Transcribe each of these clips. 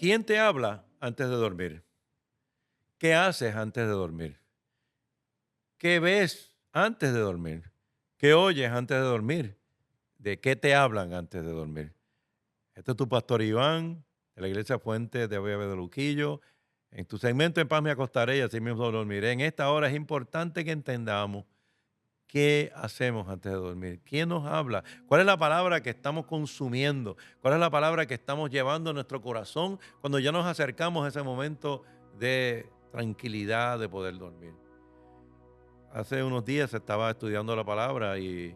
¿Quién te habla antes de dormir? ¿Qué haces antes de dormir? ¿Qué ves antes de dormir? ¿Qué oyes antes de dormir? ¿De qué te hablan antes de dormir? Este es tu pastor Iván, de la Iglesia Fuente de Bebe de Luquillo. En tu segmento En paz me acostaré y así mismo dormiré. En esta hora es importante que entendamos qué hacemos antes de dormir. ¿Quién nos habla? ¿Cuál es la palabra que estamos consumiendo? ¿Cuál es la palabra que estamos llevando a nuestro corazón cuando ya nos acercamos a ese momento de tranquilidad, de poder dormir? Hace unos días estaba estudiando la palabra y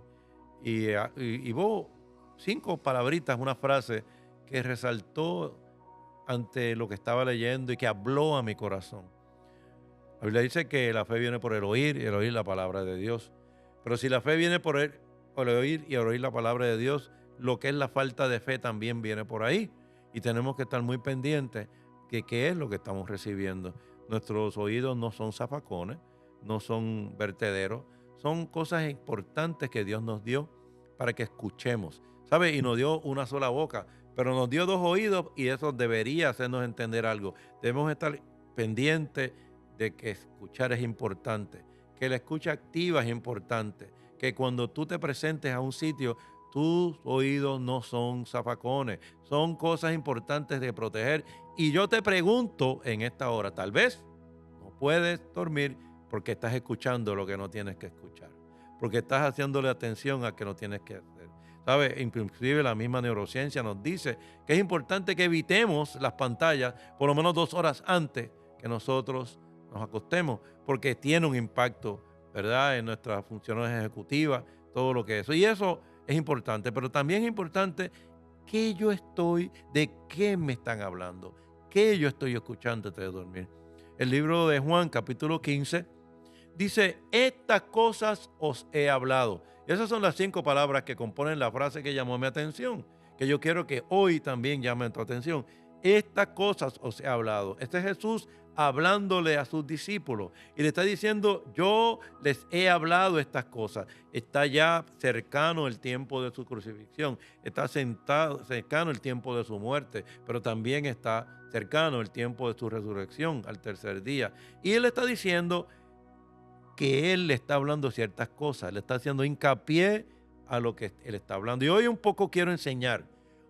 hubo 5 palabritas, una frase que resaltó ante lo que estaba leyendo y que habló a mi corazón. La Biblia dice que la fe viene por el oír y el oír la palabra de Dios. Pero si la fe viene por el oír y el oír la palabra de Dios, lo que es la falta de fe también viene por ahí. Y tenemos que estar muy pendientes que qué es lo que estamos recibiendo. Nuestros oídos no son zafacones, no son vertederos, son cosas importantes que Dios nos dio para que escuchemos. ¿Sabe? Y nos dio una sola boca, pero nos dio 2 oídos y eso debería hacernos entender algo. Debemos estar pendientes de que escuchar es importante, que la escucha activa es importante, que cuando tú te presentes a un sitio, tus oídos no son zafacones, son cosas importantes de proteger. Y yo te pregunto en esta hora, tal vez no puedes dormir porque estás escuchando lo que no tienes que escuchar, porque estás haciéndole atención a que no tienes que hacer. ¿Sabe? Inclusive la misma neurociencia nos dice que es importante que evitemos las pantallas por lo menos 2 horas antes que nosotros nos acostemos, porque tiene un impacto, ¿verdad?, en nuestras funciones ejecutivas, todo lo que eso. Y eso es importante, pero también es importante que yo estoy, de qué me están hablando, qué yo estoy escuchando antes de dormir. El libro de Juan, capítulo 15, dice, estas cosas os he hablado. Esas son las 5 palabras que componen la frase que llamó mi atención, que yo quiero que hoy también llame tu atención. Estas cosas os he hablado. Este es Jesús hablándole a sus discípulos y le está diciendo, yo les he hablado estas cosas. Está ya cercano el tiempo de su crucifixión, está cercano el tiempo de su muerte, pero también está cercano el tiempo de su resurrección al tercer día. Y él está diciendo que él le está hablando ciertas cosas, le está haciendo hincapié a lo que él está hablando. Y hoy un poco quiero enseñar,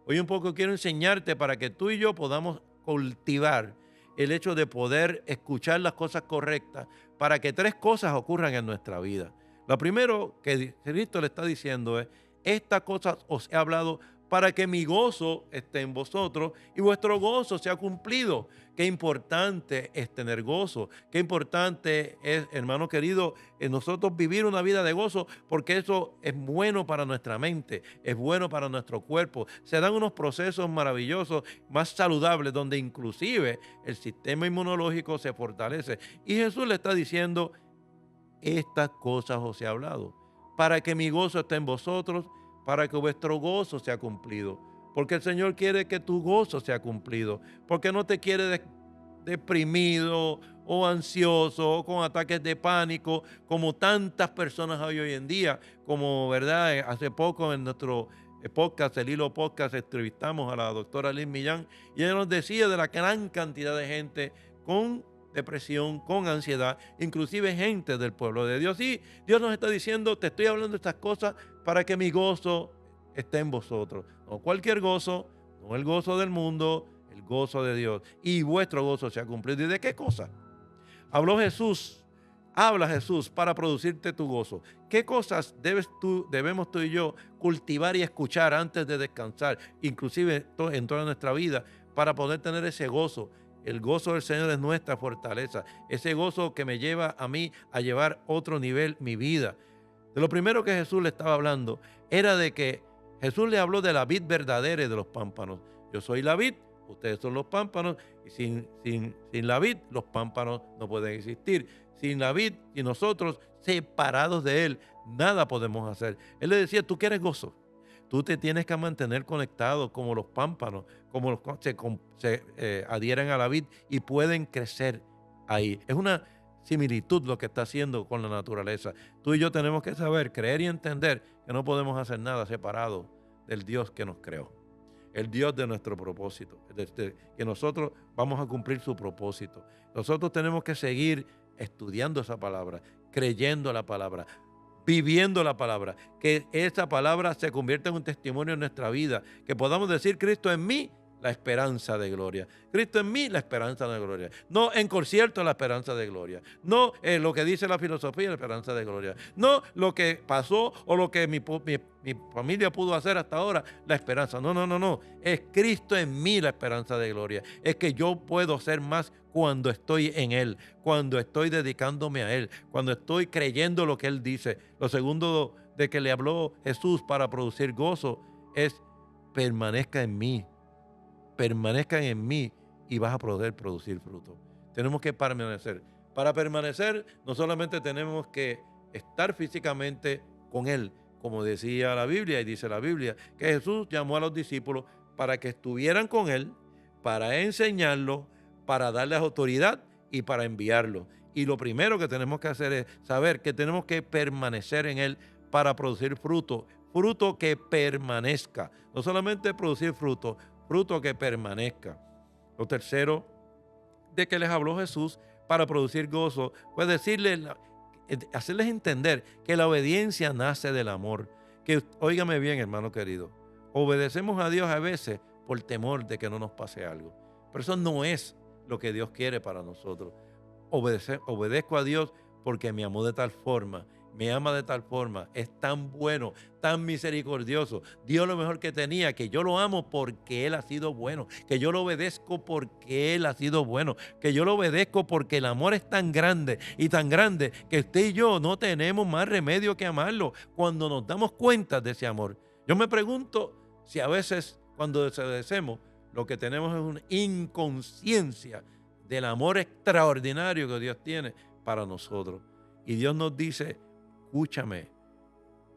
hoy un poco quiero enseñarte para que tú y yo podamos cultivar el hecho de poder escuchar las cosas correctas para que 3 cosas ocurran en nuestra vida. Lo primero que Cristo le está diciendo es, estas cosas os he hablado para que mi gozo esté en vosotros y vuestro gozo sea cumplido. Qué importante es tener gozo, qué importante es, hermano querido, en nosotros vivir una vida de gozo, porque eso es bueno para nuestra mente, es bueno para nuestro cuerpo. Se dan unos procesos maravillosos, más saludables, donde inclusive el sistema inmunológico se fortalece. Y Jesús le está diciendo, estas cosas os he hablado, para que mi gozo esté en vosotros, para que vuestro gozo sea cumplido. Porque el Señor quiere que tu gozo sea cumplido, porque no te quiere deprimido o ansioso o con ataques de pánico, como tantas personas hay hoy en día, como verdad, hace poco en nuestro podcast, el Hilo Podcast, entrevistamos a la doctora Liz Millán y ella nos decía de la gran cantidad de gente con depresión, con ansiedad, inclusive gente del pueblo de Dios. Y Dios nos está diciendo, te estoy hablando de estas cosas para que mi gozo esté en vosotros. No cualquier gozo, no el gozo del mundo, el gozo de Dios. Y vuestro gozo se ha cumplido. ¿Y de qué cosa? Habló Jesús, habla Jesús para producirte tu gozo. ¿Qué cosas debemos tú y yo cultivar y escuchar antes de descansar, inclusive en toda nuestra vida, para poder tener ese gozo? El gozo del Señor es nuestra fortaleza, ese gozo que me lleva a mí a llevar otro nivel mi vida. De lo primero que Jesús le estaba hablando era de que Jesús le habló de la vid verdadera y de los pámpanos. Yo soy la vid, ustedes son los pámpanos, y sin la vid los pámpanos no pueden existir. Sin la vid y nosotros separados de Él, nada podemos hacer. Él le decía, tú quieres gozo, tú te tienes que mantener conectado como los pámpanos, como los que se adhieren a la vid y pueden crecer ahí. Es una similitud lo que está haciendo con la naturaleza. Tú y yo tenemos que saber, creer y entender que no podemos hacer nada separado del Dios que nos creó. el Dios de nuestro propósito, que nosotros vamos a cumplir su propósito. Nosotros tenemos que seguir estudiando esa palabra, creyendo la palabra, viviendo la palabra, que esa palabra se convierta en un testimonio en nuestra vida, que podamos decir: Cristo en mí, la esperanza de gloria. Cristo en mí, la esperanza de gloria. No en concierto, la esperanza de gloria. No lo que dice la filosofía, la esperanza de gloria. No lo que pasó o lo que mi familia pudo hacer hasta ahora, la esperanza. No, no, no, no. Es Cristo en mí, la esperanza de gloria. Es que yo puedo ser más cuando estoy en Él, cuando estoy dedicándome a Él, cuando estoy creyendo lo que Él dice. Lo segundo de que le habló Jesús para producir gozo es: permanezca en mí. Permanezcan en mí y vas a poder producir fruto. Tenemos que permanecer. Para permanecer, no solamente tenemos que estar físicamente con Él, como decía la Biblia, y dice la Biblia, que Jesús llamó a los discípulos para que estuvieran con Él, para enseñarlos, para darles autoridad y para enviarlos. Y lo primero que tenemos que hacer es saber que tenemos que permanecer en Él para producir fruto, fruto que permanezca. No solamente producir fruto que permanezca. Lo tercero de que les habló Jesús para producir gozo fue hacerles entender que la obediencia nace del amor. Que, óigame bien, hermano querido, obedecemos a Dios a veces por temor de que no nos pase algo. Pero eso no es lo que Dios quiere para nosotros. Obedezco a Dios porque me amó de tal forma, me ama de tal forma, es tan bueno, tan misericordioso, dio lo mejor que tenía, que yo lo amo porque Él ha sido bueno, que yo lo obedezco porque Él ha sido bueno, que yo lo obedezco porque el amor es tan grande y tan grande que usted y yo no tenemos más remedio que amarlo cuando nos damos cuenta de ese amor. Yo me pregunto si a veces cuando desobedecemos lo que tenemos es una inconsciencia del amor extraordinario que Dios tiene para nosotros. Y Dios nos dice: escúchame,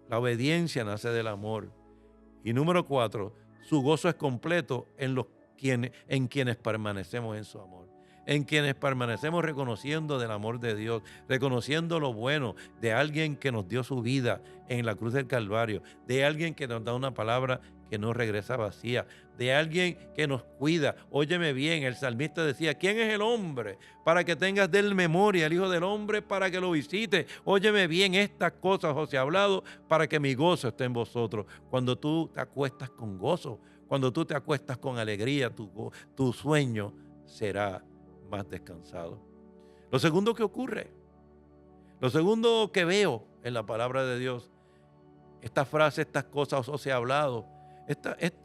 la obediencia nace del amor. Y número 4, su gozo es completo en quienes permanecemos en su amor. En quienes permanecemos reconociendo del amor de Dios, reconociendo lo bueno de alguien que nos dio su vida en la cruz del Calvario, de alguien que nos da una palabra que no regresa vacía, de alguien que nos cuida. Óyeme bien, el salmista decía: ¿quién es el hombre para que tengas de él memoria? El Hijo del Hombre para que lo visite. Óyeme bien, estas cosas os he hablado para que mi gozo esté en vosotros. Cuando tú te acuestas con gozo, cuando tú te acuestas con alegría, tu sueño será más descansado. Lo segundo que ocurre, lo segundo que veo en la palabra de Dios, esta frase, estas cosas os he hablado,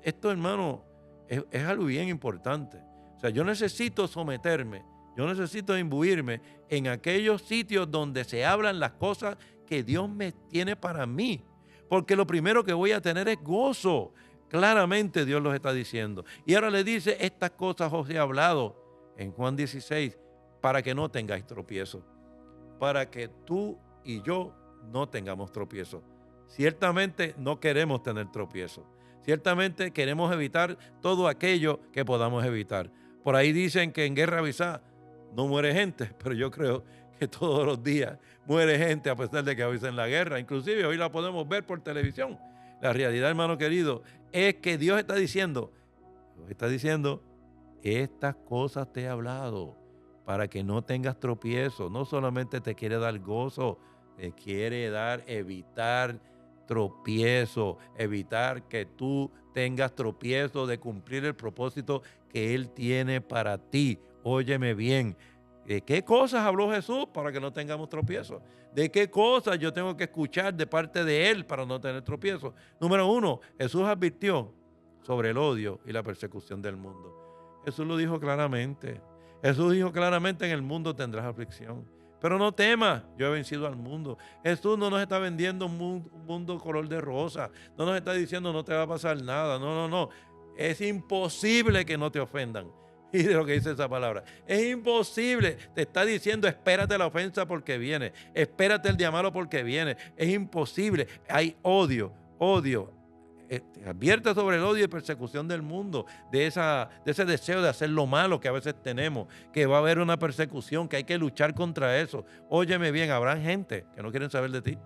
esto, hermano, es algo bien importante. O sea, yo necesito someterme, yo necesito imbuirme en aquellos sitios donde se hablan las cosas que Dios me tiene para mí. Porque lo primero que voy a tener es gozo. Claramente Dios los está diciendo. Y ahora le dice: estas cosas os he hablado en Juan 16 para que no tengáis tropiezo. Para que tú y yo no tengamos tropiezo. Ciertamente no queremos tener tropiezo. Ciertamente queremos evitar todo aquello que podamos evitar. Por ahí dicen que en guerra avisada no muere gente, pero yo creo que todos los días muere gente a pesar de que avisen la guerra. Inclusive hoy la podemos ver por televisión. La realidad, hermano querido, es que Dios está diciendo, estas cosas te he hablado para que no tengas tropiezo. No solamente te quiere dar gozo, te quiere evitar tropiezo, evitar que tú tengas tropiezo de cumplir el propósito que Él tiene para ti. Óyeme bien, ¿de qué cosas habló Jesús para que no tengamos tropiezo? ¿De qué cosas yo tengo que escuchar de parte de Él para no tener tropiezo? Número 1, Jesús advirtió sobre el odio y la persecución del mundo. Jesús lo dijo claramente. Jesús dijo claramente: en el mundo tendrás aflicción, pero no temas, yo he vencido al mundo. Jesús no nos está vendiendo un mundo color de rosa. No nos está diciendo: no te va a pasar nada. No, no, no. Es imposible que no te ofendan. Y de lo que dice esa palabra, es imposible. Te está diciendo: espérate la ofensa porque viene. Espérate el día malo porque viene. Es imposible. Hay odio. Advierte sobre el odio y persecución del mundo, de ese deseo de hacer lo malo que a veces tenemos, que va a haber una persecución, que hay que luchar contra eso. Óyeme bien, habrán gente que no quieren saber de ti.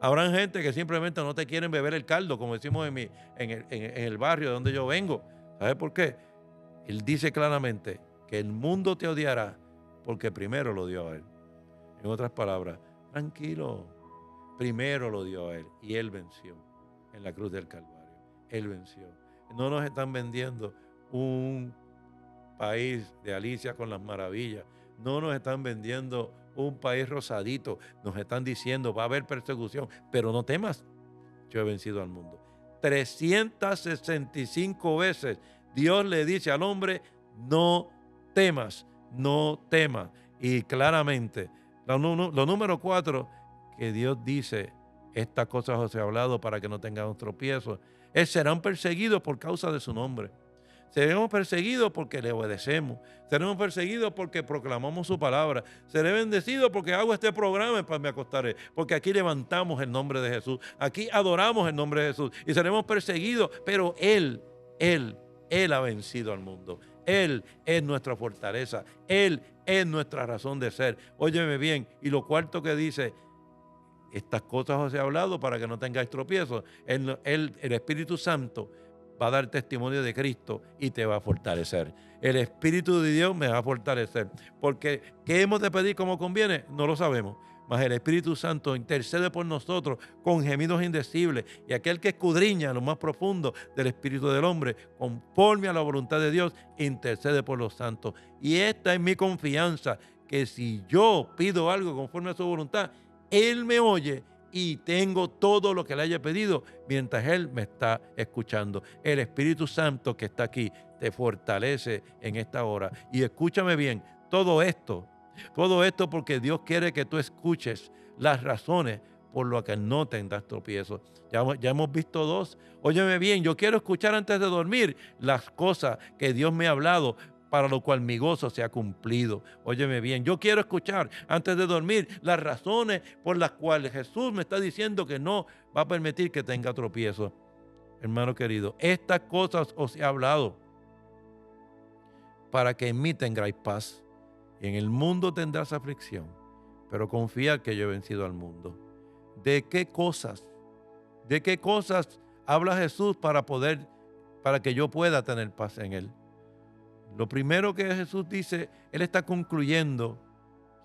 Habrán gente que simplemente no te quieren beber el caldo, como decimos en el barrio de donde yo vengo. ¿Sabe por qué? Él dice claramente que el mundo te odiará porque primero lo dio a Él. En otras palabras, tranquilo, primero lo dio a Él y Él venció en la cruz del Calvario. Él venció. No nos están vendiendo un país de Alicia con las maravillas. No nos están vendiendo un país rosadito. Nos están diciendo va a haber persecución, pero no temas. Yo he vencido al mundo. 365 veces Dios le dice al hombre, no temas, no temas. Y claramente, lo número 4, que Dios dice, estas cosas os he hablado para que no tengamos tropiezos, serán perseguidos por causa de su nombre. Seremos perseguidos porque le obedecemos. Seremos perseguidos porque proclamamos su palabra. Seré bendecido porque hago este programa y me acostaré. Porque aquí levantamos el nombre de Jesús. Aquí adoramos el nombre de Jesús. Y seremos perseguidos, pero Él ha vencido al mundo. Él es nuestra fortaleza. Él es nuestra razón de ser. Óyeme bien. Y lo cuarto que dice, estas cosas os he hablado para que no tengáis tropiezos. El Espíritu Santo va a dar testimonio de Cristo y te va a fortalecer. El Espíritu de Dios me va a fortalecer. Porque ¿qué hemos de pedir como conviene? No lo sabemos. Mas el Espíritu Santo intercede por nosotros con gemidos indecibles. Y aquel que escudriña lo más profundo del espíritu del hombre, conforme a la voluntad de Dios, intercede por los santos. Y esta es mi confianza, que si yo pido algo conforme a su voluntad, Él me oye y tengo todo lo que le haya pedido mientras Él me está escuchando. El Espíritu Santo que está aquí te fortalece en esta hora. Y escúchame bien, todo esto porque Dios quiere que tú escuches las razones por las que no tendrás tropiezos. Ya hemos visto 2. Óyeme bien, yo quiero escuchar antes de dormir las cosas que Dios me ha hablado, para lo cual mi gozo se ha cumplido. Óyeme bien, yo quiero escuchar antes de dormir las razones por las cuales Jesús me está diciendo que no va a permitir que tenga tropiezo. Hermano querido, estas cosas os he hablado para que en mí tengáis paz. Y en el mundo tendrás aflicción, pero confía que yo he vencido al mundo. ¿De qué cosas habla Jesús para que yo pueda tener paz en Él? Lo primero que Jesús dice, Él está concluyendo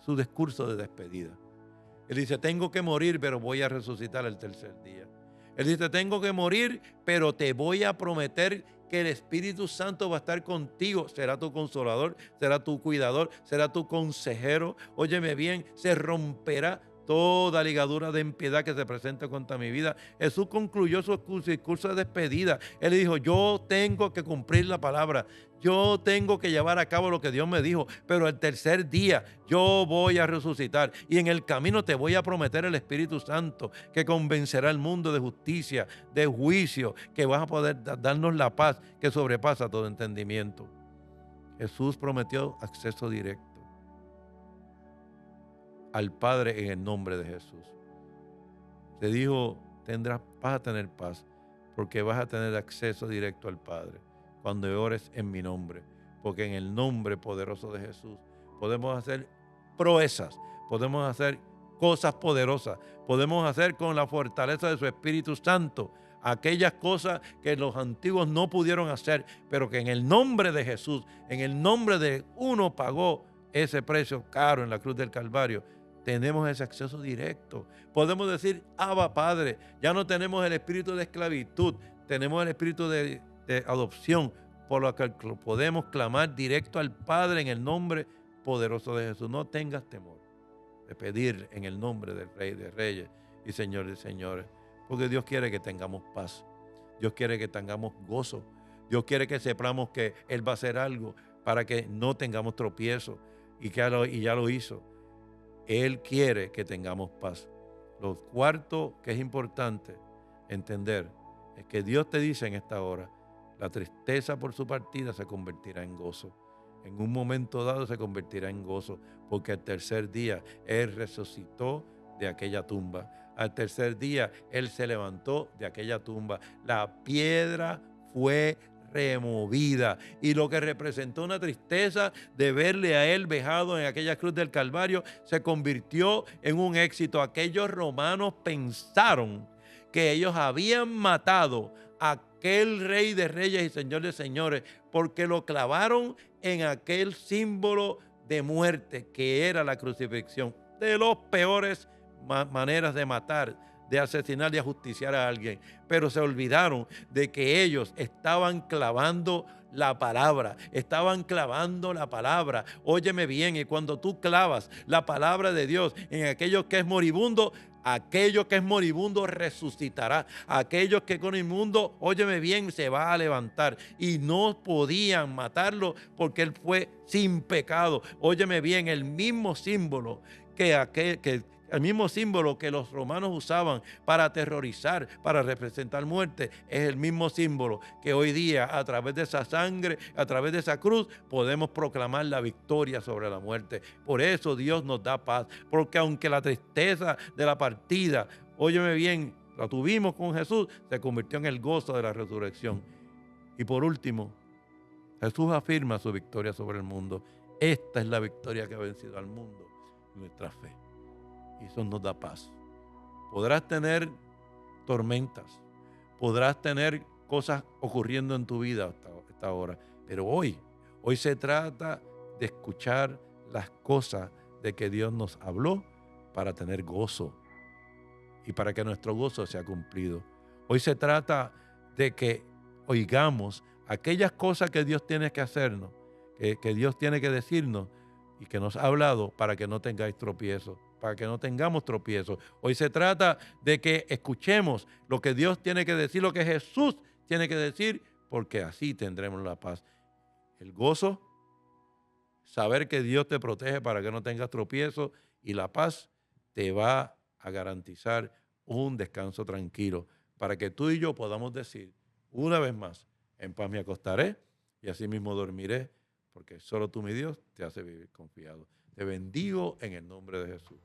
su discurso de despedida. Él dice, tengo que morir, pero voy a resucitar el tercer día. Él dice, tengo que morir, pero te voy a prometer que el Espíritu Santo va a estar contigo. Será tu consolador, será tu cuidador, será tu consejero. Óyeme bien, se romperá toda ligadura de impiedad que se presente contra mi vida. Jesús concluyó su discurso de despedida. Él dijo, yo tengo que cumplir la palabra. Yo tengo que llevar a cabo lo que Dios me dijo, pero el tercer día yo voy a resucitar y en el camino te voy a prometer el Espíritu Santo que convencerá al mundo de justicia, de juicio, que vas a poder darnos la paz que sobrepasa todo entendimiento. Jesús prometió acceso directo al Padre en el nombre de Jesús. Te dijo, vas a tener paz porque vas a tener acceso directo al Padre cuando ores en mi nombre, porque en el nombre poderoso de Jesús podemos hacer proezas, podemos hacer cosas poderosas, podemos hacer con la fortaleza de su Espíritu Santo aquellas cosas que los antiguos no pudieron hacer, pero que en el nombre de Jesús, en el nombre de uno pagó ese precio caro en la cruz del Calvario, tenemos ese acceso directo. Podemos decir, Abba Padre, ya no tenemos el espíritu de esclavitud, tenemos el espíritu de adopción, por lo que podemos clamar directo al Padre en el nombre poderoso de Jesús. No tengas temor de pedir en el nombre del Rey de Reyes y Señor de Señores, porque Dios quiere que tengamos paz, Dios quiere que tengamos gozo, Dios quiere que sepamos que Él va a hacer algo para que no tengamos tropiezo y ya lo hizo. Él quiere que tengamos paz. Lo cuarto que es importante entender es que Dios te dice en esta hora, la tristeza por su partida se convertirá en gozo. En un momento dado se convertirá en gozo, porque al tercer día Él resucitó de aquella tumba. Al tercer día Él se levantó de aquella tumba. La piedra fue removida, y lo que representó una tristeza de verle a Él vejado en aquella cruz del Calvario se convirtió en un éxito. Aquellos romanos pensaron que ellos habían matado aquel Rey de Reyes y Señor de Señores, porque lo clavaron en aquel símbolo de muerte que era la crucifixión. De los peores maneras de matar, de asesinar y ajusticiar a alguien. Pero se olvidaron de que ellos estaban clavando la palabra, estaban clavando la palabra. Óyeme bien, y cuando tú clavas la palabra de Dios en aquello que es moribundo, aquello que es moribundo resucitará. Aquellos que con inmundo, óyeme bien, se va a levantar. Y no podían matarlo porque él fue sin pecado. Óyeme bien, el mismo símbolo el mismo símbolo que los romanos usaban para aterrorizar, para representar muerte, es el mismo símbolo que hoy día, a través de esa sangre, a través de esa cruz, podemos proclamar la victoria sobre la muerte. Por eso Dios nos da paz, porque aunque la tristeza de la partida, óyeme bien, la tuvimos con Jesús, se convirtió en el gozo de la resurrección. Y por último, Jesús afirma su victoria sobre el mundo. Esta es la victoria que ha vencido al mundo, nuestra fe. Y eso nos da paz. Podrás tener tormentas, podrás tener cosas ocurriendo en tu vida hasta esta hora, pero hoy se trata de escuchar las cosas de que Dios nos habló para tener gozo y para que nuestro gozo sea cumplido. Hoy se trata de que oigamos aquellas cosas que Dios tiene que hacernos, que Dios tiene que decirnos y que nos ha hablado para que no tengáis tropiezos, para que no tengamos tropiezos. Hoy se trata de que escuchemos lo que Dios tiene que decir, lo que Jesús tiene que decir, porque así tendremos la paz. El gozo, saber que Dios te protege para que no tengas tropiezos, y la paz te va a garantizar un descanso tranquilo, para que tú y yo podamos decir una vez más: en paz me acostaré y así mismo dormiré, porque solo tú, mi Dios, te hace vivir confiado. Te bendigo en el nombre de Jesús.